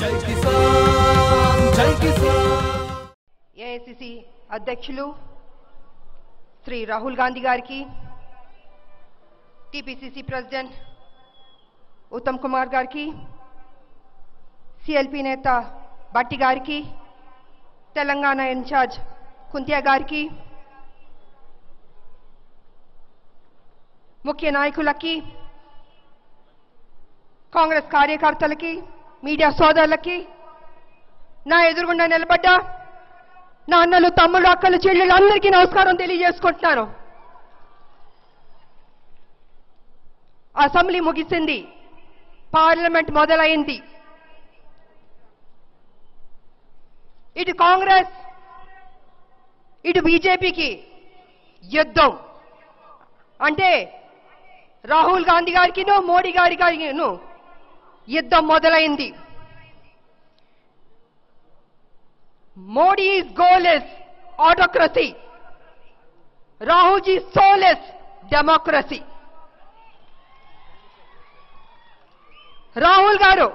జై కిసాన్ జై కిసాన్. ఏఐసిసి అధ్యక్షులు శ్రీ రాహుల్ గాంధీ గారికి, టీపీసీసీ ప్రెసిడెంట్ ఉత్తమ్ కుమార్ గారికి, సిఎల్పి నేత భట్టి గారికి, తెలంగాణ ఇన్ఛార్జ్ కుంతియా గారికి, ముఖ్య నాయకులకి, కాంగ్రెస్ కార్యకర్తలకి, మీడియా సోదరులకి, నా ఎదురుగుండా నిలబడ్డ నా అన్నలు, తమ్ముళ్ళు, అక్కలు, చెల్లెళ్ళు అందరికీ నమస్కారం తెలియజేసుకుంటున్నాను. అసెంబ్లీ ముగిసింది, పార్లమెంట్ మొదలైంది. ఇటు కాంగ్రెస్, ఇటు బీజేపీకి యుద్ధం. అంటే రాహుల్ గాంధీ గారికిను, మోడీ గారికిను యుద్ధం మొదలైంది. Modi's goal is autocracy. Rahulji's soul is democracy. Rahul గారు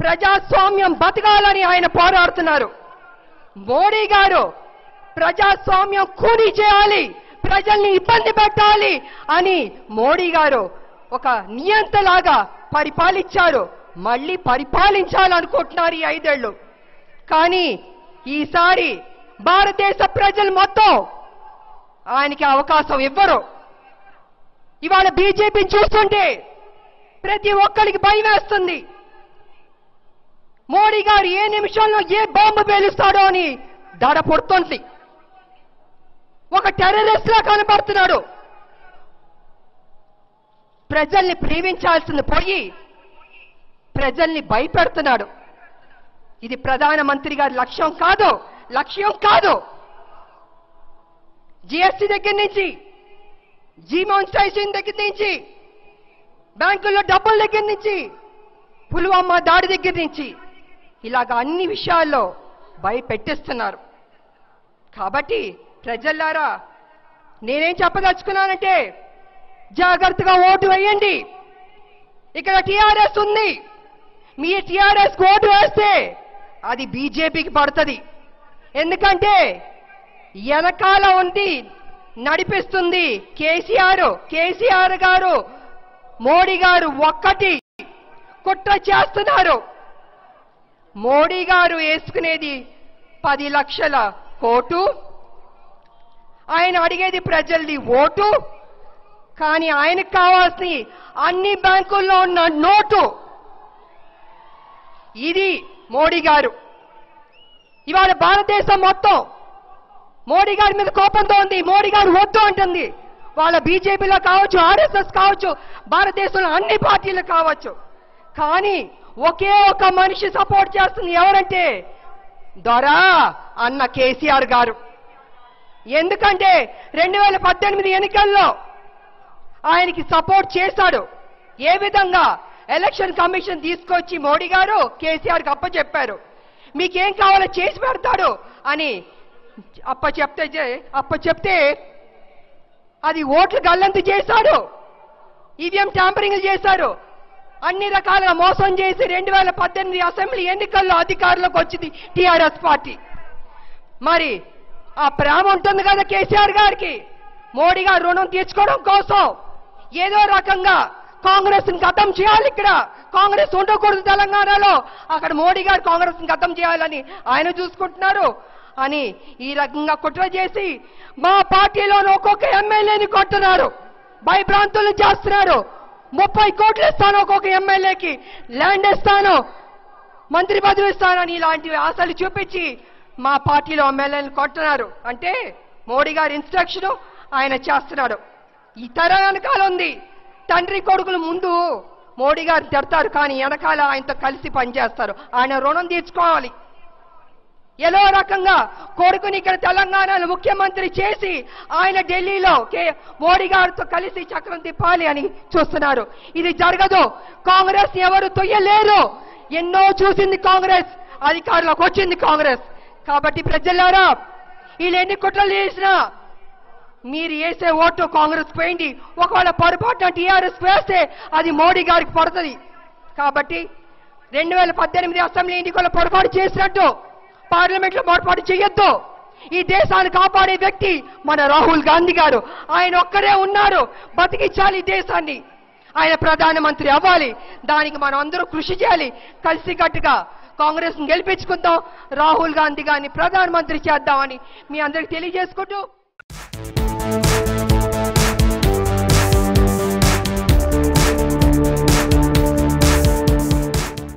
ప్రజాస్వామ్యం బతకాలని ఆయన పోరాడుతున్నారు. మోడీ గారు ప్రజాస్వామ్యం కూని చేయాలి, ప్రజల్ని ఇబ్బంది పెట్టాలి అని మోడీ గారు ఒక నియంతలాగా పరిపాలించారు. మళ్ళీ పరిపాలించాలనుకుంటున్నారు ఈ 5 ఏళ్ళు. కానీ ఈసారి భారతదేశ ప్రజలు మొత్తం ఆయనకి అవకాశం ఇవ్వరు. ఇవాళ బీజేపీని చూస్తుంటే ప్రతి ఒక్కరికి భయం వేస్తుంది. మోడీ గారు ఏ నిమిషంలో ఏ బాంబు పేలుస్తాడో అని దడ పుడుతుంది. ఒక టెర్రరిస్ట్ లా కనబడుతున్నాడు. ప్రజల్ని ప్రేమించాల్సింది పోయి ప్రజల్ని భయపెడుతున్నాడు. ఇది ప్రధానమంత్రి గారి లక్ష్యం కాదు. జిఎస్టీ దగ్గర నుంచి, డిమానిటైజేషన్ దగ్గర నుంచి, బ్యాంకుల్లో డబ్బుల దగ్గర నుంచి, పుల్వామా దాడి దగ్గర నుంచి ఇలాగ అన్ని విషయాల్లో భయపెట్టిస్తున్నారు. కాబట్టి ప్రజల్లారా, నేనేం చెప్పదలుచుకున్నానంటే జాగ్రత్తగా ఓటు వేయండి. ఇక్కడ టీఆర్ఎస్ ఉంది. మీ టీఆర్ఎస్ ఓటు వేస్తే అది బీజేపీకి పడుతుంది. ఎందుకంటే వెనకాల ఉంది, నడిపిస్తుంది కేసీఆర్ గారు, మోడీ గారు ఒక్కటి కుట్ర చేస్తున్నారు. మోడీ గారు వేసుకునేది 10 లక్షల కోటు, ఆయన అడిగేది ప్రజల్ని ఓటు. కానీ ఆయనకు కావాల్సిన అన్ని బ్యాంకుల్లో ఉన్న నోటు. ఇది మోడీ గారు. ఇవాళ భారతదేశం మొత్తం మోడీ గారి మీద కోపంతో ఉంది. మోడీ గారు వద్దు అంటుంది. వాళ్ళ బీజేపీలో కావచ్చు, ఆర్ఎస్ఎస్ కావచ్చు, భారతదేశంలో అన్ని పార్టీలు కావచ్చు. కానీ ఒకే ఒక మనిషి సపోర్ట్ చేస్తుంది. ఎవరంటే దొరా అన్న కేసీఆర్ గారు. ఎందుకంటే 2018 ఎన్నికల్లో ఆయనకి సపోర్ట్ చేశాడు. ఏ విధంగా ఎలక్షన్ కమిషన్ తీసుకొచ్చి మోడీ గారు కేసీఆర్కి అప్పచెప్పారు. మీకేం కావాలో చేసి పెడతాడు అని అప్పచెప్తే అది ఓట్లు గల్లంతు చేశాడు. ఈవీఎం ట్యాంపరింగ్ చేశారు. అన్ని రకాలుగా మోసం చేసి 2018 అసెంబ్లీ ఎన్నికల్లో అధికారంలోకి వచ్చింది టీఆర్ఎస్ పార్టీ. మరి ఆ ప్రేమ ఉంటుంది కదా కేసీఆర్ గారికి. మోడీ గారు రుణం తీర్చుకోవడం కోసం ఏదో రకంగా కాంగ్రెస్ ని ఖతం చేయాలి. ఇక్కడ కాంగ్రెస్ ఉండకూడదు తెలంగాణలో. అక్కడ మోడీ గారు కాంగ్రెస్ ని ఖతం చేయాలని ఆయన చూసుకుంటున్నారు అని ఈ రకంగా కుట్ర చేసి మా పార్టీలోని ఒక్కొక్క ఎమ్మెల్యేని కొట్టున్నారు, భయభ్రాంతులు చేస్తున్నారు. 30 కోట్లు ఇస్తాను ఒక్కొక్క ఎమ్మెల్యేకి, ల్యాండ్ ఇస్తాను, మంత్రి పదవి ఇస్తానని ఇలాంటివి ఆశలు చూపించి మా పార్టీలో ఎమ్మెల్యేని కొట్టున్నారు. అంటే మోడీ గారి ఇన్స్ట్రక్షన్ ఆయన చేస్తున్నాడు. ఈ తరం వెనకాల ఉంది. తండ్రి కొడుకులు ముందు మోడీ గారు తిడతారు, కానీ వెనకాల ఆయనతో కలిసి పనిచేస్తారు. ఆయన రుణం తీర్చుకోవాలి. ఏదో రకంగా కొడుకుని ఇక్కడ తెలంగాణలో ముఖ్యమంత్రి చేసి ఆయన ఢిల్లీలో మోడీ గారితో కలిసి చక్రం తిప్పాలి అని చూస్తున్నారు. ఇది జరగదు. కాంగ్రెస్ ఎవరు తొయ్యలేరు. ఎన్నో చూసింది కాంగ్రెస్, అధికారంలోకి వచ్చింది కాంగ్రెస్. కాబట్టి ప్రజలారా, వీళ్ళు ఎన్ని కుట్రలు చేసినా మీరు వేసే ఓటు కాంగ్రెస్ పోయింది. ఒకవేళ పొరపాటున టీఆర్ఎస్ వేస్తే అది మోడీ గారికి పడుతుంది. కాబట్టి 2018 అసెంబ్లీ ఎన్నికల్లో పొరపాటు చేసినట్టు పార్లమెంట్లో పొరపాటు చేయొద్దు. ఈ దేశాన్ని కాపాడే వ్యక్తి మన రాహుల్ గాంధీ గారు. ఆయన ఒక్కరే ఉన్నారు, బతికించాలి ఈ దేశాన్ని. ఆయన ప్రధానమంత్రి అవ్వాలి. దానికి మనం అందరూ కృషి చేయాలి. కలిసికట్టుగా కాంగ్రెస్ ని గెలిపించుకుందాం, రాహుల్ గాంధీ గారిని ప్రధానమంత్రి చేద్దామని మీ అందరికి తెలియజేసుకుంటూ